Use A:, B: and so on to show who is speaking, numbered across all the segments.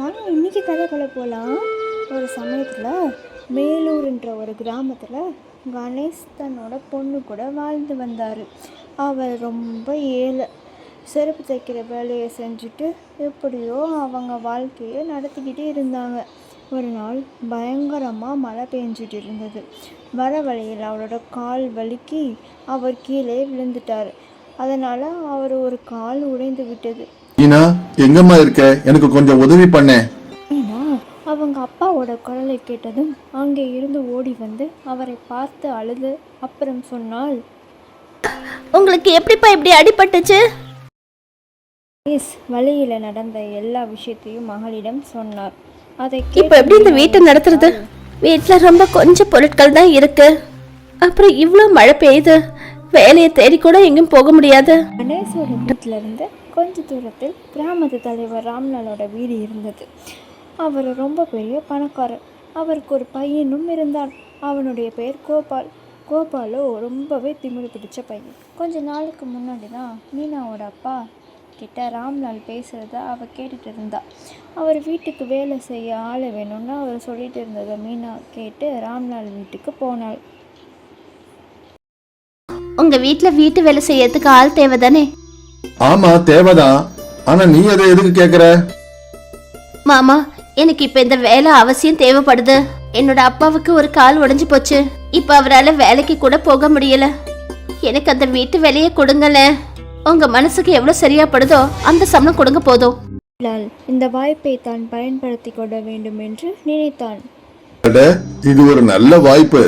A: வாங்க இன்றைக்கி கதைக்குள்ள போகலாம். ஒரு சமயத்தில் மேலூர்ன்ற ஒரு கிராமத்தில் கணேஷ் தன்னோட பொண்ணு கூட வாழ்ந்து வந்தார். அவர் ரொம்ப ஏழை. செருப்பு தைக்கிற வேலையை செஞ்சுட்டு எப்படியோ அவங்க வாழ்க்கையை நடத்திக்கிட்டு இருந்தாங்க. ஒரு நாள் பயங்கரமாக மழை பெஞ்சிட்டு இருந்தது. வர வழியில் அவரோட கால் வலிக்கி அவர் கீழே விழுந்துட்டார். அதனால் அவர் ஒரு கால் உடைந்து விட்டது.
B: ஈனா, எங்கம்மா இருக்க? எனக்கு கொஞ்சம் உதவி பண்ண.
A: ஏன்னா அவங்க அப்பாவோட குரலை கேட்டதும் அங்கே இருந்து ஓடி வந்து அவரை பார்த்து அழுது அப்புறம் சொன்னாள்,
C: உங்களுக்கு எப்படிப்பா இப்படி அடிபட்டுச்சு?
A: வழியில் நடந்த எல்லா விஷயத்தையும் மகளிடம் சொன்னார். அதை
C: இப்போ எப்படி இந்த வீட்டை நடத்துறது? வீட்டில் ரொம்ப கொஞ்சம் பொருட்கள் தான் இருக்கு. அப்புறம் இவ்வளோ மழை பெய்யுது, வேலையை தேடி கூட எங்கேயும் போக முடியாது.
A: கணேசோட வீட்டில் இருந்து கொஞ்ச தூரத்தில் கிராமத்து தலைவர் ராம்லாலோட வீடு இருந்தது. அவர் ரொம்ப பெரிய பணக்காரர். அவருக்கு ஒரு பையனும் இருந்தான். அவனுடைய பெயர் கோபால். கோபாலோ ரொம்பவே திமிரு பிடிச்ச பையன். கொஞ்ச நாளுக்கு முன்னாடி தான் மீனாவோட அப்பா கிட்ட ராம்லால் பேசுகிறத அவள் கேட்டுட்டு இருந்தா. அவர் வீட்டுக்கு வேலை செய்ய ஆள் வேணும்னு அவர் சொல்லிட்டு இருந்ததை மீனா கேட்டு ராம்லால் வீட்டுக்கு போனாள்.
C: உங்க வீட்டுல வீட்டு வேலை செய்யறதுக்கு ஆள் தேவைதானே?
B: ஆமா, தேவைதான். ஆனா நீ அதை எதுக்கு கேக்குற?
C: மாமா, எனக்கு இப்ப இந்த வேலை அவசியம் தேவைப்படுது. என்னோட அப்பாவுக்கு ஒரு கால் உடைஞ்சு போச்சு. இப்ப அவரால் வேலைக்கு கூட போக முடியல. எனக்கு அந்த வீட்டு வேலையை கொடுங்கல. உங்க மனசுக்கு எவ்வளவு சரியா படுதோ அந்த சம்பளம் கொடுங்க போதும்.
A: இந்த வாய்ப்பை தான் பயன்படுத்தி கொள்ள வேண்டும் என்று நினைத்தான்.
B: இது ஒரு நல்ல வாய்ப்பு.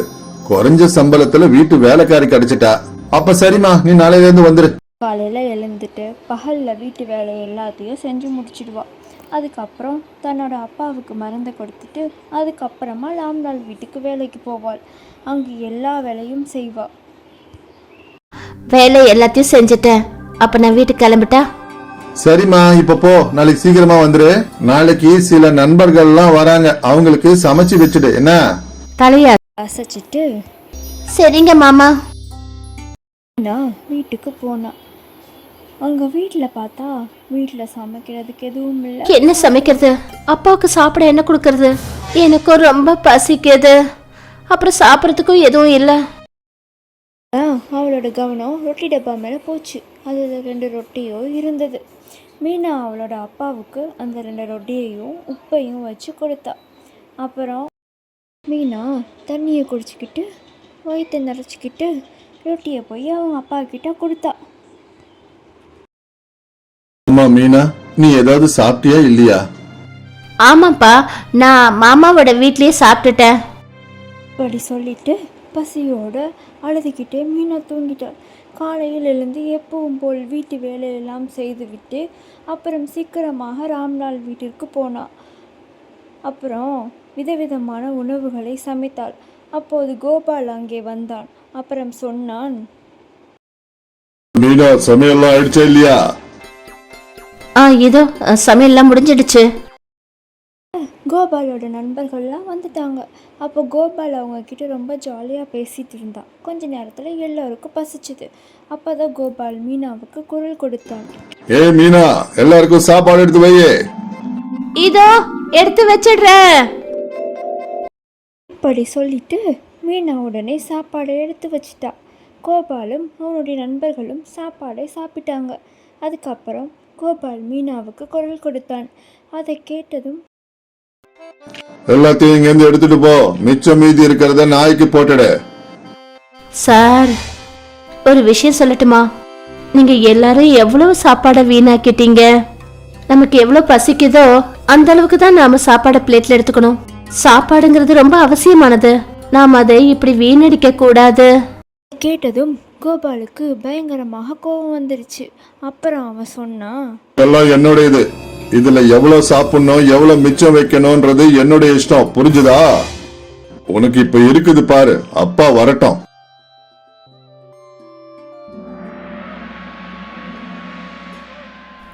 B: குறைஞ்ச சம்பளத்துல வீட்டு வேலைக்காரி கிடைச்சிட்டா. அப்ப சரிம்மா, நீ நாளையில இருந்து வந்துரு.
A: காலையில எழுந்துட்டு பகல்ல வீட்டு வேலை எல்லாத்தையும் செஞ்சு முடிச்சிடுவா. அதுக்கப்புறம் தன்னோட அப்பாவுக்கு மருந்து கொடுத்துட்டு அதுக்கப்புறமா ராம்லால் வீட்டுக்கு வேலைக்கு போவாள். அங்கு எல்லா வேலையும் செய்வா.
C: வேலை எல்லாத்தையும் செஞ்சுட்டேன். அப்ப நான் வீட்டுக்கு கிளம்பிட்டா?
B: சரிம்மா, இப்ப போ. நாளைக்கு சீக்கிரமா வந்துரு. நாளைக்கு சில நண்பர்கள் எல்லாம் வராங்க. அவங்களுக்கு சமைச்சு வச்சுடு. என்ன?
C: தலையா
A: அசைச்சிட்டு
C: சரிங்க மாமா.
A: நான் வீட்டுக்கு போனேன். அங்க வீட்டில் பார்த்தா வீட்டில் சமைக்கிறதுக்கு எதுவும் இல்லை.
C: என்ன சமைக்கிறது? அப்பாவுக்கு சாப்பிட என்ன கொடுக்கறது? எனக்கும் ரொம்ப பசிக்குது. அப்புறம் சாப்பிட்றதுக்கும் எதுவும் இல்லை.
A: அவளோட கவனம் ரொட்டி டப்பா மேலே போச்சு. அதில் 2 ரொட்டியோ இருந்தது. மீனா அவளோட அப்பாவுக்கு அந்த 2 ரொட்டியையும் உப்பையும் வச்சு கொடுத்தா. அப்புறம் மீனா தண்ணியை குடிச்சிக்கிட்டு வயிற்றை நிறச்சிக்கிட்டு ரொட்டியை போய் அவங்க அப்பா கிட்ட கொடுத்தா.
B: அம்மா மீனா, நீ ஏதாவது சாப்பிட்டியா இல்லையா?
C: ஆமாப்பா, நான் மாமாவோட வீட்லயே சாப்பிட்டுட்டேன்.
A: அப்படி சொல்லிட்டு பசியோட அழுதுகிட்டே மீனா தூங்கிட்டாள். காலையில் எழுந்து எப்பவும் போல் வீட்டு வேலையெல்லாம் செய்துவிட்டு அப்புறம் சீக்கிரமாக ராம்லால் வீட்டிற்கு போனாள். அப்புறம் விதவிதமான உணவுகளை சமைத்தாள். அப்போது கோபால் அங்கே வந்தான். அப்புறம் சொன்னான்,
B: மீனா, சமையல்லாம் ஆயிடுச்சா இல்லையா?
C: இதோ சமையல்லாம் முடிஞ்சிடுச்சு.
A: கோபாலோட நண்பர்கள்லாம் வந்துட்டாங்க. அப்போ கோபால் அவங்க கிட்ட ரொம்ப ஜாலியாக பேசிட்டு இருந்தான். கொஞ்ச நேரத்தில் எல்லாருக்கும் பசிச்சுது. அப்போதான் கோபால் மீனாவுக்கு குரல் கொடுத்தான்.
B: ஏ மீனா, எல்லாருக்கும் சாப்பாடு எடுத்து வையே.
C: இதோ எடுத்து வச்சிடுறேன்.
A: இப்படி சொல்லிட்டு மீனா உடனே சாப்பாடை எடுத்து வச்சிட்டா. கோபாலும் அவனுடைய நண்பர்களும் சாப்பாடை சாப்பிட்டாங்க. அதுக்கப்புறம் கோபால் மீனாவுக்கு குரல் கொடுத்தான். அதை கேட்டதும்,
B: எல்லாத்தையும் இங்க இருந்து எடுத்துட்டு போ. மிச்சம் மீதி இருக்கிறத நாய்க்கு போட்டுடு.
C: சார், ஒரு விஷயம் சொல்லட்டுமா? நீங்க எல்லாரும் எவ்வளவு சாப்பாடை வீணாக்கிட்டீங்க. நமக்கு எவ்வளவு பசிக்குதோ அந்த அளவுக்கு தான் நாம சாப்பாடை பிளேட்ல எடுத்துக்கணும். சாப்பாடுங்கிறது ரொம்ப அவசியமானது. நாம் அதை இப்படி வீணடிக்க கூடாது.
A: கேட்டதும் கோபாலுக்கு பயங்கரமாக கோபம் வந்துருச்சு. அப்புறம் அவன் சொன்னான்,
B: எல்லாம் என்னோட இது. இதுல எவ்வளவு சாப்பிடணும், எவ்வளவு மிச்சம் வைக்கணும்ன்றது என்னுடைய இஷ்டம். புரிஞ்சுதா? உனக்கு இப்ப இருக்குது பாரு, அப்பா வரட்டும்.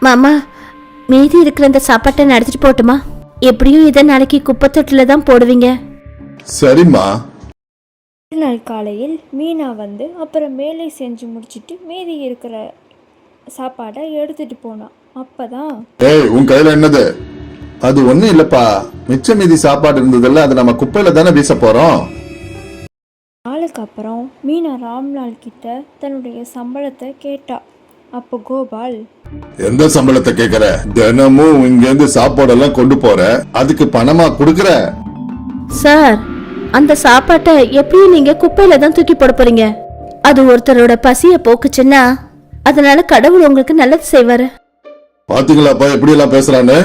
C: மாமா, மீதி இருக்கிற இந்த சாப்பாட்டை நான் எடுத்துட்டு போட்டுமா? எப்படியும் இதை நாளைக்கு குப்பை தொட்டில தான் போடுவீங்க.
B: சரிம்மா.
A: நாள் காலையில் மீனா வந்து அப்புறம் வேலை செஞ்சு முடிச்சிட்டு மீதி இருக்கிற சாப்பாடை எடுத்துட்டு போனான். அப்பதான்,
B: ஏய், உன் கையில என்னது? அது ஒண்ணும் இல்லப்பா, மிச்ச மீதி சாப்பாடு இருந்ததுல்ல, அதை நம்ம குப்பையில தானே வீச போறோம்.
A: நாளுக்கு அப்புறம் மீனா ராம்லால் கிட்ட தன்னுடைய சம்பளத்தை கேட்டா. அப்போ கோபால்,
B: எந்த சம்பளத்தை கேக்குற? தினமும் இங்க இருந்து சாப்பாடெல்லாம் கொண்டு போற, அதுக்கு பணமா கொடுக்கற?
C: சார், அந்த சாப்பாட்டை எப்பயும் நீங்க குப்பையில தான் தூக்கி போட போறீங்க. அது ஒருத்தரோட பசிய போக்குச்சுன்னா அதனால கடவுள் உங்களுக்கு நல்லது செய்வாரு.
B: பாத்தீங்களாப்பா எப்படி எல்லாம் பேசுறான்னு?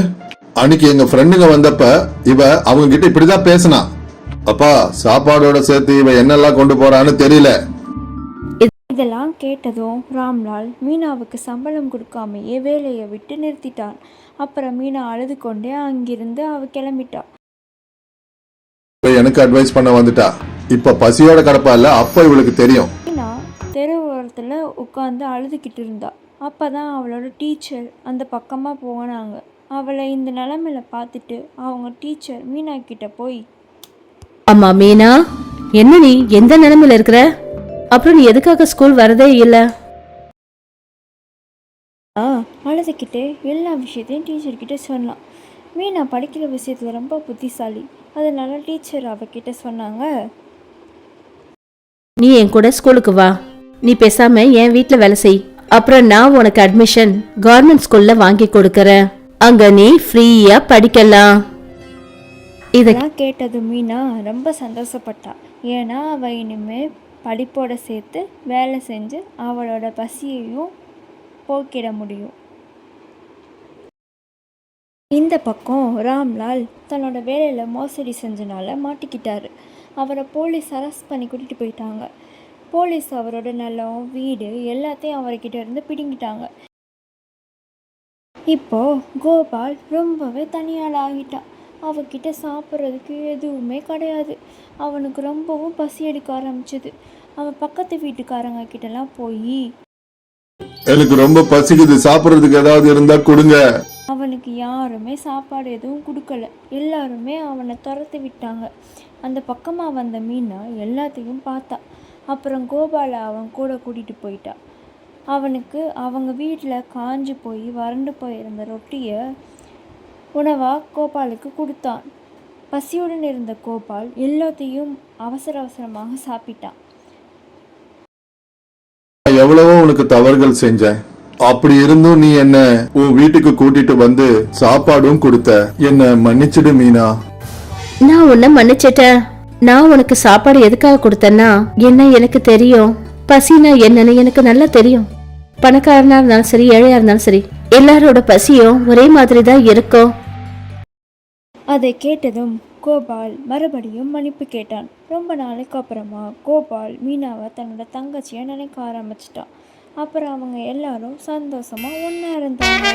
B: அன்னைக்கு எங்க ஃப்ரெண்டுங்க வந்தப்ப இவ அவங்க கிட்ட இப்படிதான் பேசினா. அப்பா, சாப்பாடோட சேர்த்து இவ என்னெல்லாம் கொண்டு போறான்னு தெரியல.
A: இதெல்லாம் கேட்டதும் ராம்லால் மீனாவுக்கு சம்பளம் கொடுக்காமையே வேலையை விட்டு நிறுத்திட்டான். அப்புறம் மீனா அழுது கொண்டே அங்கிருந்து அவ கிளம்பிட்டா.
B: இவ எனக்கு அட்வைஸ் பண்ண வந்துட்டா. இப்ப பசியோட கிடப்பா இல்ல, அப்ப இவளுக்கு தெரியும்.
A: மீனா தெரு ஓரத்தில் உட்காந்து அழுதுகிட்டு இருந்தா. அப்பதான் அவளோட டீச்சர் அந்த பக்கமாக போனாங்க. அவளை இந்த நிலமையில பார்த்துட்டு அவங்க டீச்சர் மீனா கிட்ட போய்,
C: அம்மா மீனா, என்ன நீ எந்த நிலைமையில இருக்கிற? அப்புறம் நீ எதுக்காக ஸ்கூல் வரதே இல்ல?
A: அழுதுகிட்டே எல்லா விஷயத்தையும் டீச்சர்கிட்ட சொன்னான். மீனா படிக்கிற விஷயத்தில் ரொம்ப புத்திசாலி. அதனால டீச்சர் அவகிட்ட சொன்னாங்க,
C: நீ என் கூட ஸ்கூலுக்கு வா. நீ பேசாம என் வீட்ல வேலை செய். அப்புறம் நான் உனக்கு அட்மிஷன் கவர்மெண்ட் ஸ்கூல்ல வாங்கி கொடுக்கறேன். அங்க நீ ஃப்ரீயா படிக்கலாம்.
A: இதெல்லாம் கேட்டது மீனா ரொம்ப சந்தோஷப்பட்டா. ஏன்னா அவள் இனிமே படிப்போட சேர்த்து வேலை செஞ்சு அவளோட பசியையும் போக்கிட முடியும். இந்த பக்கம் ராம்லால் தன்னோட வேலையில் மோசடி செஞ்சனால மாட்டிக்கிட்டாரு. அவரை போலீஸ் அரெஸ்ட் பண்ணி கூட்டிகிட்டு போயிட்டாங்க. போலீஸ் அவரோட நிலம், வீடு எல்லாத்தையும் அவர்கிட்ட இருந்து பிடுங்கிட்டாங்க. இப்போ கோபால் ரொம்பவே தனியால் ஆகிட்டான். அவகிட்ட சாப்பிட்றதுக்கு எதுவுமே கிடையாது. அவனுக்கு ரொம்பவும் பசி எடுக்க ஆரம்பிச்சது. அவன் பக்கத்து வீட்டுக்காரங்க கிட்டலாம் போய்,
B: எனக்கு ரொம்ப பசிக்குது, சாப்பிடுறதுக்கு ஏதாவது இருந்தா கொடுங்க.
A: அவனுக்கு யாருமே சாப்பாடு எதுவும் கொடுக்கல. எல்லாருமே அவனை துரத்தி விட்டாங்க. அந்த பக்கமாக வந்த மீனா எல்லாத்தையும் பார்த்தா. அப்புறம் கோபாலை அவன் கூட கூட்டிகிட்டு போயிட்டா. அவனுக்கு அவங்க வீட்டில் காஞ்சு போய் வறண்டு போயிருந்த ரொட்டியை உணவாக கோபாலுக்கு கொடுத்தான். பசியுடன் இருந்த கோபால் எல்லாத்தையும் அவசர அவசரமாக சாப்பிட்டான்.
B: எவ்வளவோ உனக்கு தவறுகள் செஞ்சேன். அப்படி இருந்தும் நீ என்ன உன் வீட்டுக்கு கூட்டிட்டு வந்து சாப்பாடும் கொடுத்த. என்ன மன்னிச்சிடு மீனா.
C: நான் உன்னை மன்னிச்சிட்டேன். நான் உனக்கு சாப்பாடு எதுக்காக கொடுத்தேன்னா, என்ன எனக்கு தெரியும். பசினா என்னன்னு எனக்கு நல்லா தெரியும். பணக்காரனா இருந்தாலும் சரி, ஏழையா இருந்தாலும் சரி, எல்லாரோட பசியும் ஒரே மாதிரி தான் இருக்கும்.
A: அதை கேட்டதும் கோபால் மறுபடியும் மன்னிப்பு கேட்டான். ரொம்ப நாளைக்கு அப்புறமா கோபால் மீனாவை தன்னோட தங்கச்சியை நினைக்க ஆரம்பிச்சிட்டான். அப்புறம் அவங்க எல்லாரும் சந்தோஷமா ஒன்றா இருந்தாங்க.